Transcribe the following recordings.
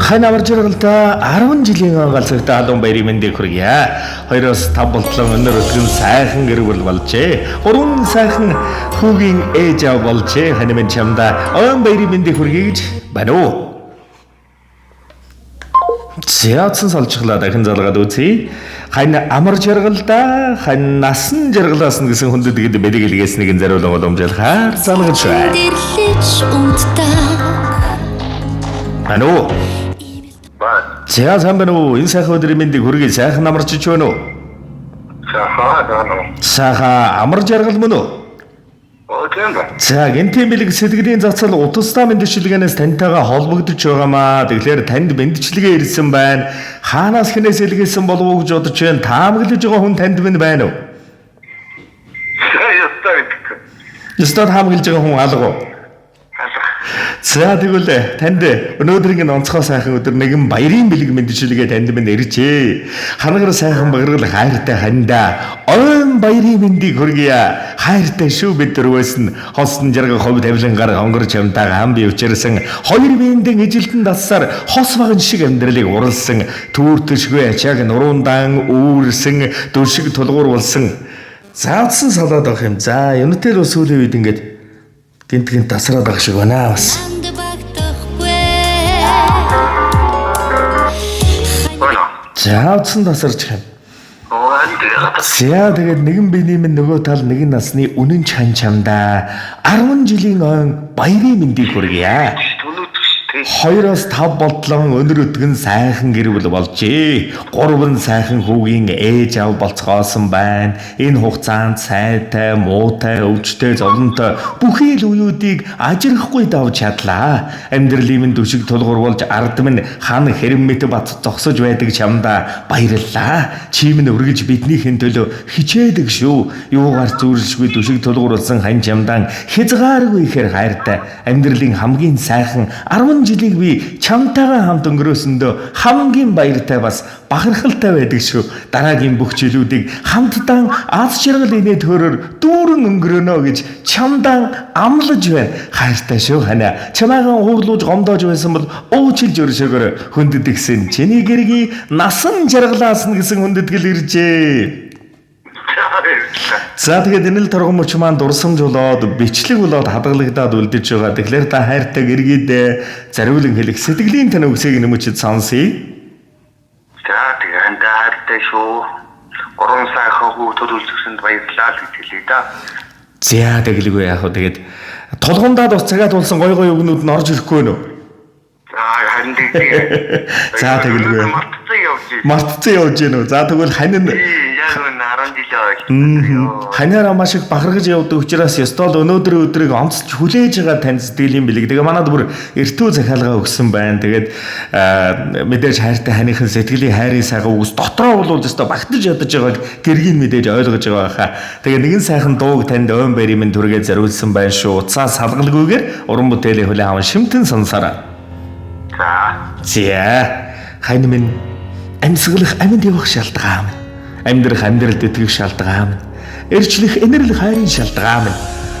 Хань аварж иргэлдэ 10 жилийн галзагтаа адун баярын мэндийг хүргье. 2-5 болтлон өнөр өдрөн сайхан гэр бүл болжээ. 3 сайхан хүүгийн ээж аав болжээ. Хань минь чамда өн баярын мэндийг хүргье гэж байна уу? Зяатсан салжглаа дахин залгаад үзье. Хань амарж иргэлдэ, хань насан жаргалаасан гэсэн хүндэд гээд бэлэг илгээснийг зариулан уламжлахаар залгаж байна. Ano? Зя сайн байна уу? Энэ сайхан өдрийн мэндийг хүргэе. Сайхан амарч ич байна уу? Сайхан амарч яргал мөн үү? За гэнтийн бэлэг сэтгэлийн зацал утастай мэндчилгээнээс таньтайгаа холбогдож байгаамаа. Тэгэхээр танд мэндчилгээ ирсэн байна. Хаанаас хинээс илгээсэн болов уу гэж бодож байна. Таамаглаж байгаа хүн танд минь байна уу? Ястад таамаглаж байгаа хүн алга уу? За тэгвэл танд өнөөдрийн онцгой сайхан өдөр нэгэн баярын бэлэг мэндчилгээ танд минь иржээ. Ханагар сайхан баграл хайртай ханда өн баярын мэндийг хүргье. Хайртай шүү бид дөрвөөс нь хосон жаргал хов тавилангаар хонгорч хамтаа хам бий учирсан хоёр биендэн ижилтэн тассаар хос багын шиг амьдралыг уралсан түүртэшгүй ачааг нуруундаа үүрсэн дүршиг тулгуур болсон заавсан салаад авах юм. За өнөтөл ус сүүлийн үед ингээд гинт тасраад байгаа шиг байна бас. Заавсан тасарч юм. За тэгээд нэгэн биений минь нөгөө тал нэгэн насны үнэн чамдаа 10 жилийн он баярын мэндийг хүргье. 2-5 болтлон өнөр өдгөн сайхан гэр бүл болжээ. 3 сайхан хүүгийн ээж аав болцгоосон байна. Энэ хугацаанд сайтай, муутай, өвчтэй, зовлонтой бүхий л үеүүдийг ажирахгүй давж чадлаа. Амьдралын минь дүшиг тулгуур болж ард минь хан хэрэммэт бат зогсож байдаг чамдаа баярлалаа. Чи минь өргөж биднийхэн төлөө хичээдэг шүү. Юугаар зүрлшгүй дүшиг тулгуур болсон хань чамдаан хязгааргүй ихээр хайртай. Амьдралын хамгийн сайхан 10 жилийг би чамтайгаа хамт өнгөрөөсөндөө хамгийн баяртай бас бахархалтай байдаг шүү. Дараагийн бүх жилүүдийг хамтдаа аз жаргал инээд хөрөөр дүүрэн өнгөрөнө гэж чамдаа амлаж байна. Хайртай шүү хана. Чамаагаа уурлууж гомдоож байсан бол уучлж өршөөгөр хүндэд гисэн чиний гэргий насан жаргалаас нь гэсэн хүндэтгэл иржээ. За тэгээд энэ л торгомч маань дурсамжуулаад бичлэг болоод хадгалагдаад үлдэж байгаа. Тэгэхээр та хайртай гэргийд зариулан хэлэх сэтгэлийн тань үгсийг нэмэчд сонсъё. За тэгээд хандаа хайртай шүү. 3 сайхан хүү төлөвлөсөнд баярлалаа гэж хэлье да. За тэгэлгүй яах вэ? Тэгээд толгондаад бас цагаад болсон гой гой өгнүүд нь орж ирэхгүй нөө. За харин тэгээд. За тэгэлгүй. Мартцсан явж гэнэ үү? За тэгвэл хань нь ханаараа маш их бахархаж явдаг учраас ёстол өнөөдрийн өдрийг онцлж хүлээж байгаа тань сэтгэлийн бэлэг. Тэгээ манад бүр эртөө захиалга өгсөн байна. Тэгээд мэдээж хайртай ханыхын сэтгэлийн хайрын сайхан үгс дотроо болвол ёстой багтаж ядаж байгааг гэргийн мэдээж ойлгож байгаа хаа. Тэгээ нэгэн сайхан дууг танд өн баярын мэнд түргээ зориулсан байна шүү. Уцаа салгалгүйгээр уран бүтээлийн хүлээн аван шимтэн сонсороо. За хань минь амьсгалах амьд явах шалтгаан минь. Амьдрах амьдралд итгэх шалтгаан минь. Эрчлэх энэрлэх хайрын шалтгаан минь.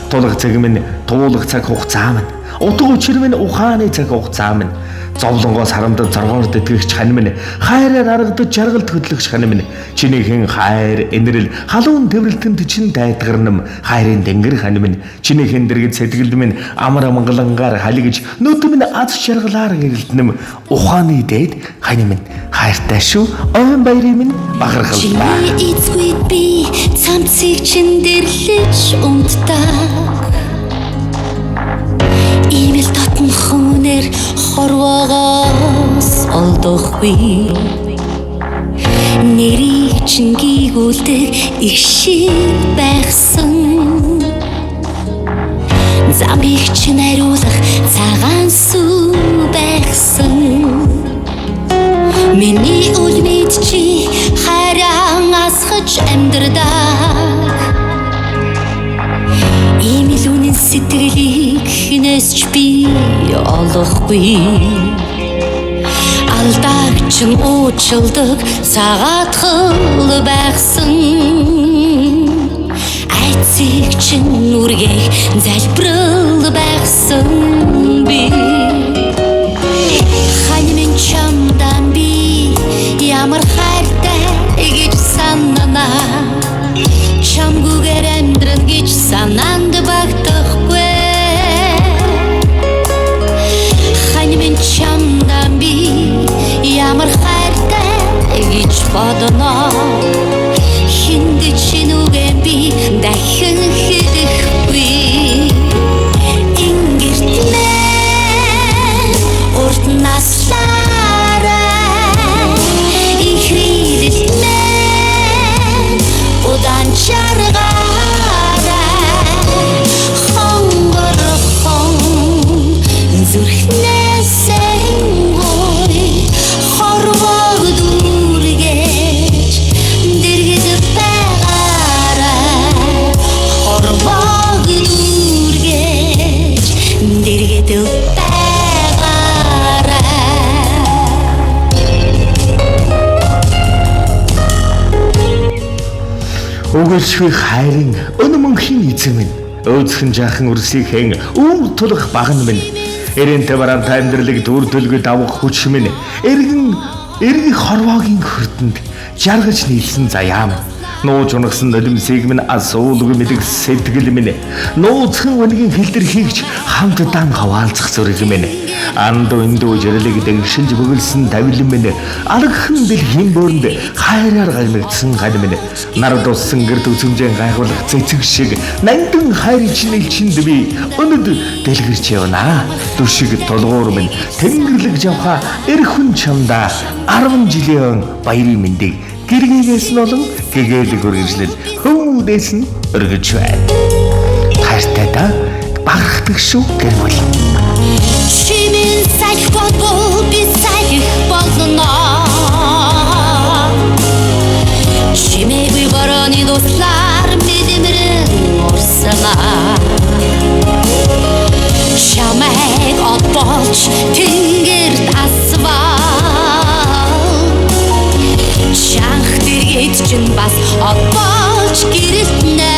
Тулах цаг минь туулах цаг хугацаа минь. Утга учир минь ухааны цаг хугацаа минь. Зовлонгоос харамдад зоргоорд итгэгч хань минь. Хайраар аргадаж жаргал төдлөгч хань минь. Чинийхэн хайр энэрл халуун төврөлтөнд чин тайтгарнам хайрын дэнгэр хань минь. Чинийхэн дэргэд сэтгэлд минь амар амгалангаар халигж нүд минь аз жаргалаар гэрэлтнэм ухааны дээд хань минь. Хайртай шүү. Өн баярын минь бахархалтай. Эцгүй би цамцыг чин дэрлэж унтдаг. Имэл татн хүнээр хорвоогоос олдохгүй. Нэрийг чин гийгүүлдэг их шиг байхсан. Замбиг чин хариулах цагаан сүү байхсан. Миний үлмэд чи хайран асгаж амьдрдаг. Имилүүнэн сэтгэлийг хинээс ч би олохгүй. Алдаагч нь уучлдаг цагаатгал байхсан. Айцыг чин үргэх залбирал байхсан би. Хань минь Өгөлшгүй хайрын өнө мөнхийн эзэн минь. Өөцхөн жаахан үрсийг хэн өвөр тулах баган минь. Эрэнтэй бараантай амьдралыг дүр төлгөд авах хүч минь. Эргэх хорвоогийн хүрдэнд жаргаж нийлсэн заяа минь. Нууж унагсан нулимсыг минь асуулгүй мэдэх сэтгэл минь. Нууцхан өнгийн хэлдэрхийгч хамтдаа хаваалцах зүрэг минь. Андуу эндүү жирлэг дэгшилж бөглсөн тавилан минь. Алгхан дэлхийн бөөрөнд хайраар гаймигдсан гал минь. Нар дуссан гэрд үзмжэн гайхуулах цэцэг шиг нандин хайр чинэлчинд би өнөд дэлгэрч явна. Дүшиг толгуур минь тэнгэрлэг жавха эрхэн чамда 10 жилийн баярын мэндийг гэргээс нь олон гэгээл үргэлжлэл хөвдөөс нь өргөж байна. Хайртай да багахдаг шүү гэр бүл. Чимэн сайх болбол би сайх болно. Чимээгүй борооны дуслаар мэдэмрэн урсана. Чамайг отболч тэнгэрт асваа. Шанх дэргэд чинь бас отболч гэрэлтнэ.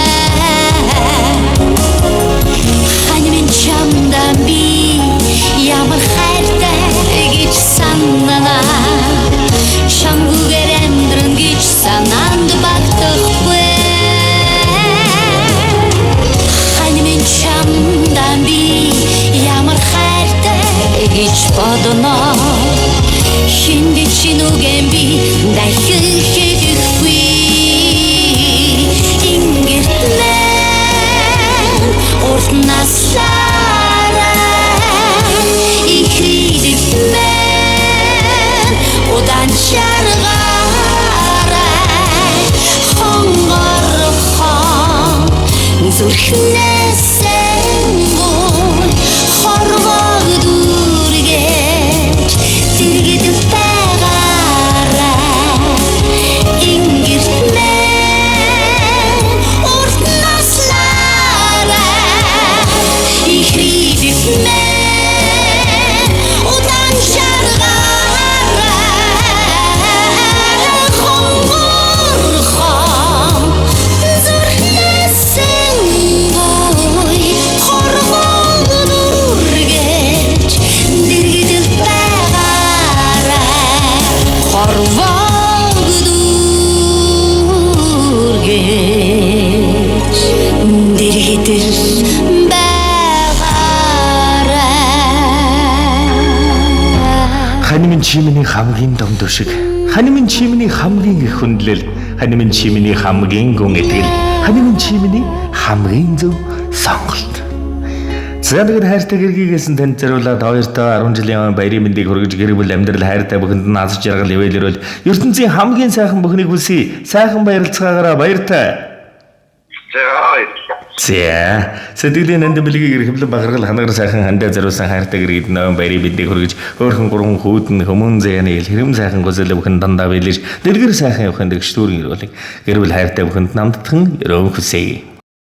Хань минь чамдан би ямар хайртай гэж санана. Чамгүйгээр амьдран гэж санаанд багтахгүй. Хань минь чамдан би ямар хайртай гэж бодно. Şimdi чинүгэн би дахин хэдэхгүй. Ингэртмэн урт наслаараа ихрийдмэн удаан шаргаараа хонгорхон зүрхнээсэн гой хорвоо дүргэж дэргэд Ханимын чимний хамгийн домдов шиг, ханимын чимний хамгийн их хүндлэл, ханимын чимний хамгийн гүн итгэл, ханимын чимний хамгийн зөв сонголт. Зэвгэр хайртай гэргийгээс танд зориулаад хоёртоо 10 жилийн баярын мэндийг хүргэж гэр бүл амьдрал хайртай бүхэнд нь аз жаргал ивэлэрвэл ертөнцийн хамгийн сайхан бүхнийг хүсье. Сайхан баярлцгаагаараа баяртай. За сэтгэлийн нандин бэлгийг эрхэмлэн бахархал ханагар сайхан хандаа зориулсан хайртай гэргийд нөө баярын мэндийг хүргэж өөрхөн гурван хүүдэн хүмүүн зэяны хэрэм сайхан гүзэл бүхэн дандаа бэлж дэлгэр сайхан явахын дэгш дүүрэн ирүүлэг гэр бүл хайртай бүхэнд намдтхан өрөөн хүсье.